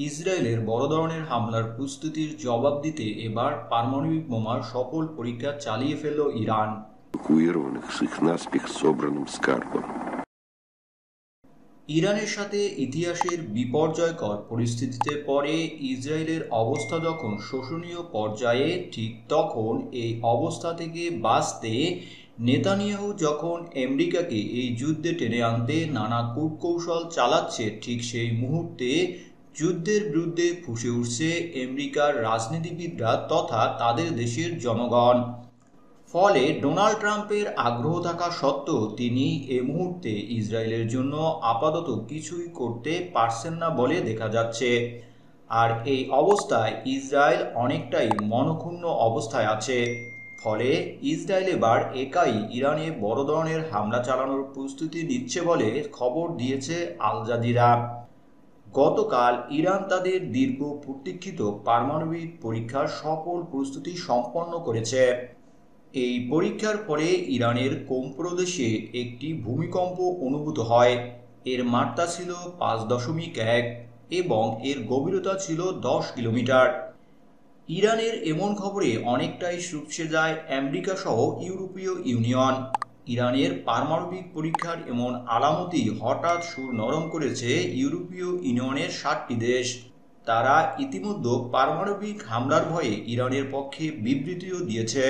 ইসরায়েলের বড় ধরনের হামলার প্রস্তুতির জবাব দিতে এবার পারমাণবিক বোমার সফল পরীক্ষা চালিয়ে ফেলল ইরান। эвакуированных с их наспех собранным скарбом. ইরানের সাথে ইতিহাসের বিপর্যয়কর পরিস্থিতিতে পরে ইসরায়েলের অবস্থা যখন শোষণীয় পর্যায়ে, ঠিক তখন এই অবস্থা থেকে বাঁচতে নেতানিয়াহু যখন আমেরিকাকে এই যুদ্ধে টেনে আনতে নানা কূটকৌশল চালাচ্ছে, ঠিক সেই মুহূর্তে যুদ্ধের বিরুদ্ধে ফুঁসে উঠছে আমেরিকার রাজনীতিবিদরা তথা তাদের দেশের জনগণ। ফলে ডোনাল্ড ট্রাম্পের আগ্রহ থাকা সত্ত্বেও তিনি এ মুহূর্তে ইসরায়েলের জন্য আপাতত কিছুই করতে পারছেন না বলে দেখা যাচ্ছে। আর এই অবস্থায় ইসরায়েল অনেকটাই মনক্ষুণ্ণ অবস্থায় আছে। ফলে ইসরায়েল এবার একাই ইরানে বড় ধরনের হামলা চালানোর প্রস্তুতি নিচ্ছে বলে খবর দিয়েছে আল জাজিরা। গতকাল ইরান তাদের দীর্ঘ প্রতীক্ষিত পারমাণবিক পরীক্ষার সফল প্রস্তুতি সম্পন্ন করেছে। এই পরীক্ষার পরে ইরানের কোম প্রদেশে একটি ভূমিকম্প অনুভূত হয়। এর মাত্রা ছিল 5.1 এবং এর গভীরতা ছিল 10 কিলোমিটার। ইরানের এমন খবরে অনেকটাই চুপসে যায় আমেরিকা সহ ইউরোপীয় ইউনিয়ন। ইরানের পারমাণবিক পরীক্ষার এমন আলামতি হঠাৎ সুর নরম করেছে ইউরোপীয় ইউনিয়নের 7টি দেশ। তারা ইতিমধ্যে পারমাণবিক হামলার ভয়ে ইরানের পক্ষে বিবৃতিও দিয়েছে।